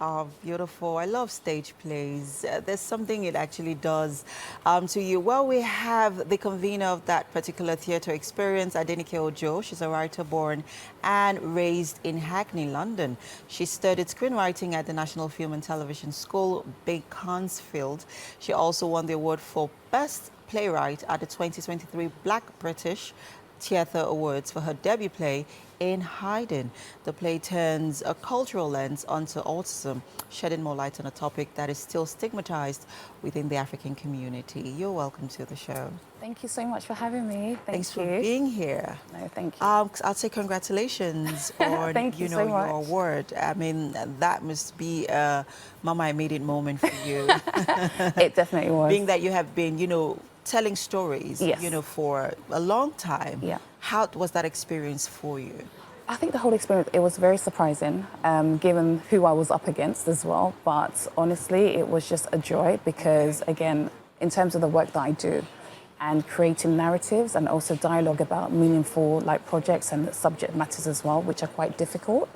Oh, beautiful. I love stage plays. There's something it actually does to you. Well, we have the convener of that particular theatre experience, Adenike Ojo. She's a writer born and raised in Hackney, London. She studied screenwriting at the National Film and Television School, Beaconsfield. She also won the award for Best Playwright at the 2023 Black British Theatre Awards for her debut play, In Hiding. The play turns a cultural lens onto autism, shedding more light on a topic that is still stigmatized within the African community. You're welcome to the show. Thank you so much for having me. Thanks for being here. No, thank you. I'll say congratulations on Thank you so your much. award. I mean, that must be a Mama I Made It moment for you. It definitely was. Being that you have been, telling stories, Yes. For a long time. Yeah. How was that experience for you? I think the whole experience, it was very surprising, given who I was up against as well. But honestly, it was just a joy because, again, in terms of the work that I do and creating narratives and also dialogue about meaningful projects and subject matters as well, which are quite difficult,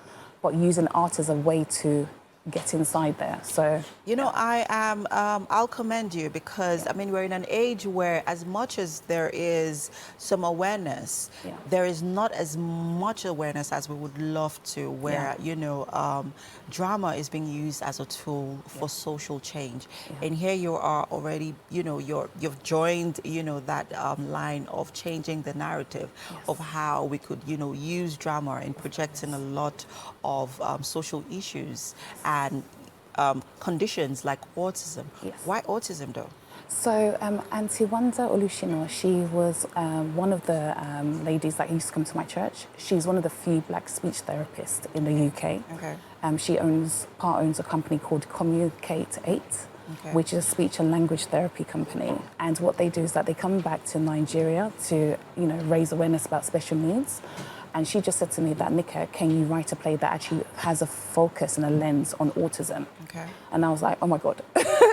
but using art as a way to get inside there. So I'll commend you because we're in an age where as much as there is some awareness, there is not as much awareness as we would love to, where drama is being used as a tool for social change. And here you are already, you've joined that line of changing the narrative of how we could use drama in projecting a lot of social issues and conditions like autism. Yes. Why autism, though? So Auntie Wanda Olushino, she was one of the ladies that used to come to my church. She's one of the few black speech therapists in the UK. Okay. She owns a company called Communicate 8, which is a speech and language therapy company. And what they do is that they come back to Nigeria to, raise awareness about special needs. And she just said to me that, Nika, can you write a play that actually has a focus and a lens on autism? Okay. And I was like, oh my God.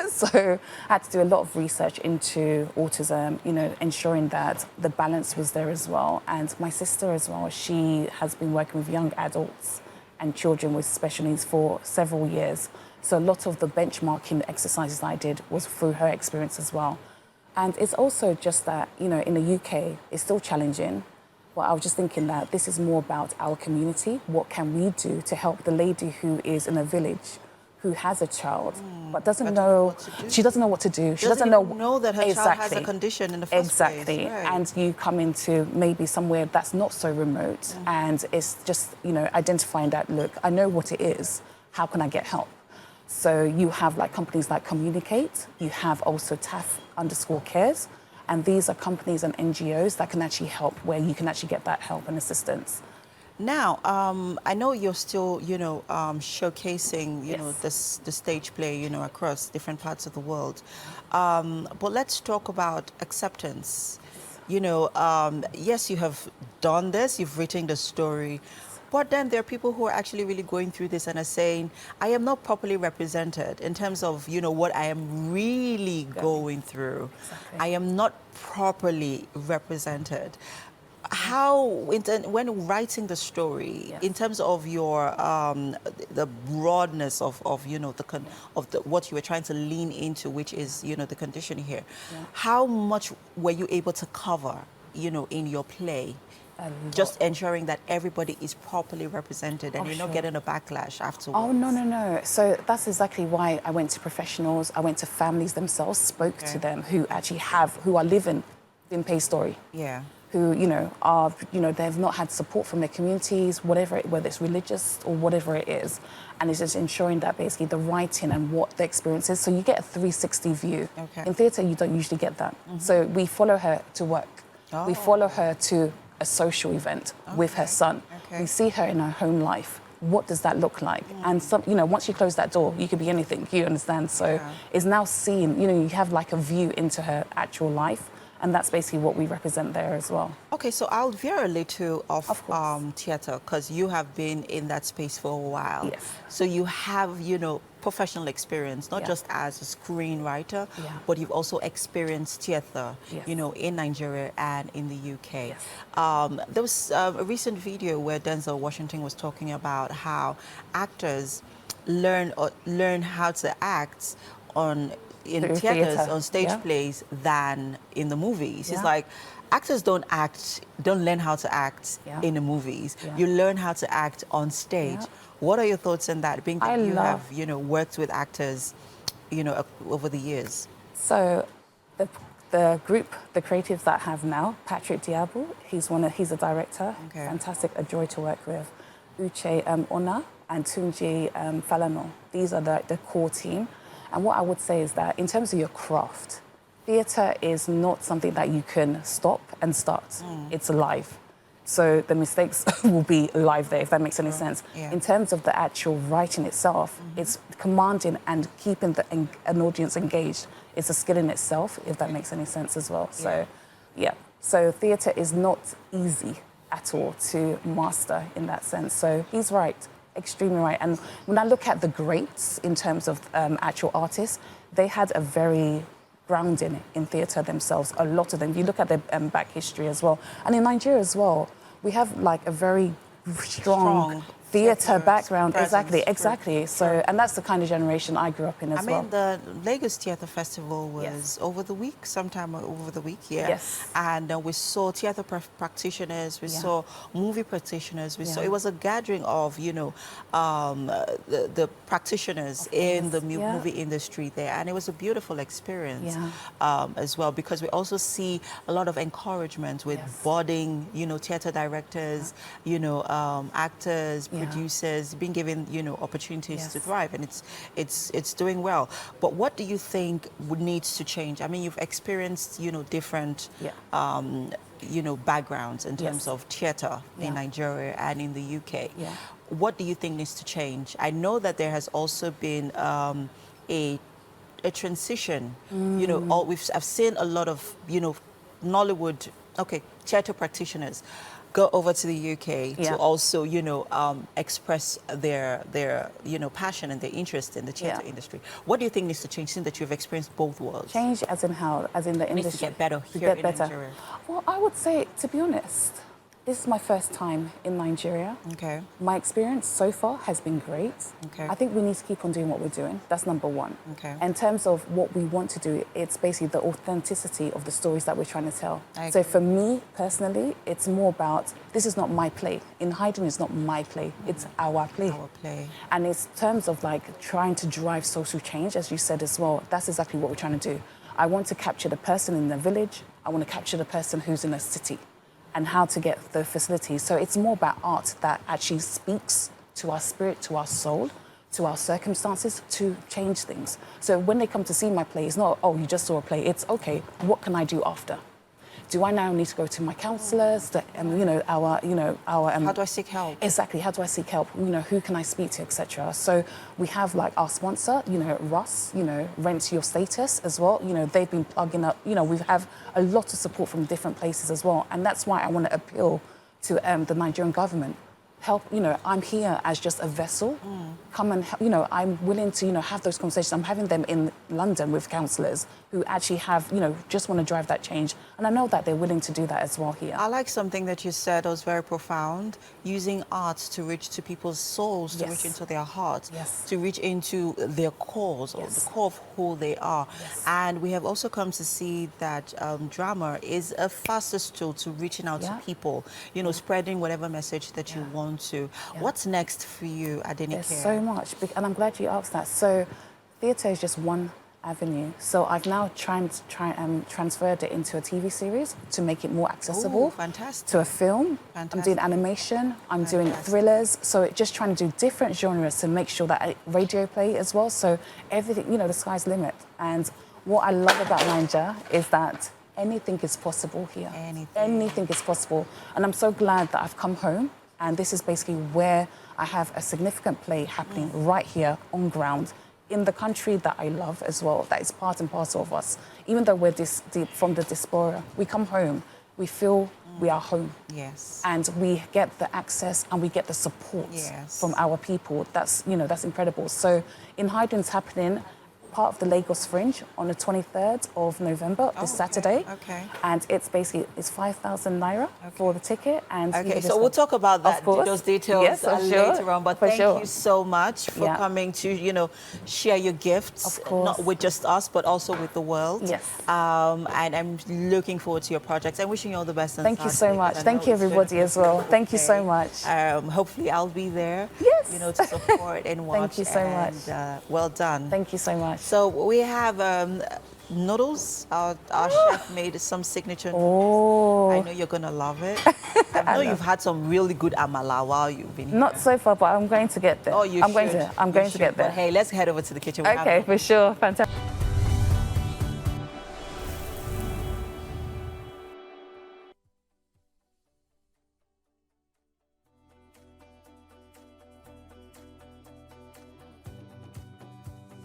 So I had to do a lot of research into autism, ensuring that the balance was there as well. And my sister as well, she has been working with young adults and children with special needs for several years. So a lot of the benchmarking exercises I did was through her experience as well. And it's also just that, in the UK, it's still challenging. But I was just thinking that this is more about our community. What can we do to help the lady who is in a village who has a child but doesn't know, she doesn't know what to do. She doesn't know that her child has a condition in the first place. Exactly. Right. And you come into maybe somewhere that's not so remote and it's just, identifying that, look, I know what it is. How can I get help? So you have companies like Communicate. You have also TAF_cares. And these are companies and NGOs that can actually help, where you can actually get that help and assistance. Now, I know you're still, showcasing, the stage play, across different parts of the world. But let's talk about acceptance. Yes, you have done this, you've written the story. But then there are people who are actually really going through this and are saying, I am not properly represented in terms of, what I am really going through. Exactly. I am not properly represented. How, when writing the story, in terms of your, the broadness of what you were trying to lean into, which is, the condition here, how much were you able to cover, in your play? Just ensuring that everybody is properly represented and you're not getting a backlash afterwards. Oh, no. So that's exactly why I went to professionals. I went to families themselves, spoke to them who actually who are living in Pay Story. Yeah. Who, are, they've not had support from their communities, whether it's religious or whatever it is. And it's just ensuring that basically the writing and what the experience is. So you get a 360 view. Okay. In theatre, you don't usually get that. So we follow her to work. Oh. We follow her to a social event with her son. Okay. We see her in her home life. What does that look like? And once you close that door, you could be anything, you understand? So it's now seen, you have a view into her actual life. And that's basically what we represent there as well. Okay, so I'll veer a little off theatre, because you have been in that space for a while. Yes. So you have, professional experience, not just as a screenwriter, but you've also experienced theatre, in Nigeria and in the UK. Yes. There was a recent video where Denzel Washington was talking about how actors learn how to act in Through theaters, theatre, on stage yeah. plays than in the movies. It's Yeah. like actors don't learn how to act Yeah. in the movies. Yeah. You learn how to act on stage. Yeah. What are your thoughts on that, being that I you love have, worked with actors, over the years? So the group, the creatives that I have now, Patrick Diabo, he's a director, Okay. fantastic, a joy to work with. Uche Ona and Tunji Falano, these are the core team. And what I would say is that in terms of your craft, theatre is not something that you can stop and start. It's alive. So the mistakes will be live there, if that makes any sense. Yeah. In terms of the actual writing itself, it's commanding and keeping an audience engaged. It's a skill in itself, if that makes any sense as well. So, yeah. So theatre is not easy at all to master in that sense. So he's right, extremely right. And when I look at the greats in terms of actual artists, they had a very grounding in theatre themselves, a lot of them. If you look at their back history as well. And in Nigeria as well, we have like a very strong theatre background. Presence. Exactly. So, and that's the kind of generation I grew up in as well. I mean, the Lagos Theatre Festival was over the week, sometime over the week, yeah. Yes. And we saw theatre practitioners, we saw movie practitioners, we saw, it was a gathering of, the practitioners in the movie industry there. And it was a beautiful experience as well, because we also see a lot of encouragement with budding, theatre directors, actors, producers being given, opportunities to thrive, and it's doing well. But what do you think needs to change? I mean, you've experienced, different, backgrounds in terms of theatre in Nigeria and in the UK. What do you think needs to change? I know that there has also been a transition. I've seen a lot of, Nollywood, theatre practitioners go over to the UK to also, express their passion and their interest in the theatre industry. What do you think needs to change, since that you've experienced both worlds? Change as in how? As in the industry? Needs to get better here in Nigeria. Well, I would say, to be honest, this is my first time in Nigeria. Okay. My experience so far has been great. Okay. I think we need to keep on doing what we're doing. That's number one. Okay. In terms of what we want to do, it's basically the authenticity of the stories that we're trying to tell. So for me, personally, it's more about, this is not my play. In Hiding is not my play. It's our play. Our play. And it's terms of like trying to drive social change, as you said as well. That's exactly what we're trying to do. I want to capture the person in the village. I want to capture the person who's in a city, and how to get the facilities. So it's more about art that actually speaks to our spirit, to our soul, to our circumstances, to change things. So when they come to see my play, it's not, oh, you just saw a play. It's, okay, what can I do after? Do I now need to go to my counsellors, our... how do I seek help? Exactly, how do I seek help? Who can I speak to, etc. So we have like our sponsor, Russ, Rent Your Status as well. They've been plugging up, we have a lot of support from different places as well. And that's why I want to appeal to the Nigerian government. Help, I'm here as just a vessel. Come and, I'm willing to, have those conversations. I'm having them in London with counsellors who actually have, just want to drive that change. And I know that they're willing to do that as well here. I like something that you said was very profound, using art to reach to people's souls, to reach into their hearts, to reach into their cause, or the core of who they are. And we have also come to see that drama is a fastest tool to reaching out to people, spreading whatever message that you want to. What's next for you, Adenike? There's so much, and I'm glad you asked that. So theatre is just one avenue. So I've now transferred it into a TV series to make it more accessible. Ooh, fantastic. To a film. Fantastic. I'm doing animation. I'm doing thrillers. So just trying to do different genres to make sure that I radio play as well. So everything, the sky's the limit. And what I love about Nigeria is that anything is possible here. Anything is possible. And I'm so glad that I've come home. And this is basically where I have a significant play happening right here on ground in the country that I love as well, that is part and parcel of us. Even though we're from the diaspora, we come home, we feel we are home. Yes. And we get the access and we get the support from our people. That's, that's incredible. So in Hiding's happening, part of the Lagos Fringe on the 23rd of November, this Saturday. Okay. And it's 5,000 naira for the ticket. And okay, so we'll talk about that, those details later on. But thank you so much for coming to, you know, share your gifts, not with just us, but also with the world. Yes. And I'm looking forward to your projects and wishing you all the best. Thank you so much. Thank you, everybody, as well. Thank you so much. Hopefully, I'll be there. Yes. You know, to support and watch. Thank you so much. Well done. Thank you so much. So we have noodles. Our chef made some signature noodles. Oh. I know you're going to love it. I know you've had some really good amala while you've been here. Not so far, but I'm going to get there. Oh, you I'm going to get there. But hey, let's head over to the kitchen. Okay, for sure. Fantastic.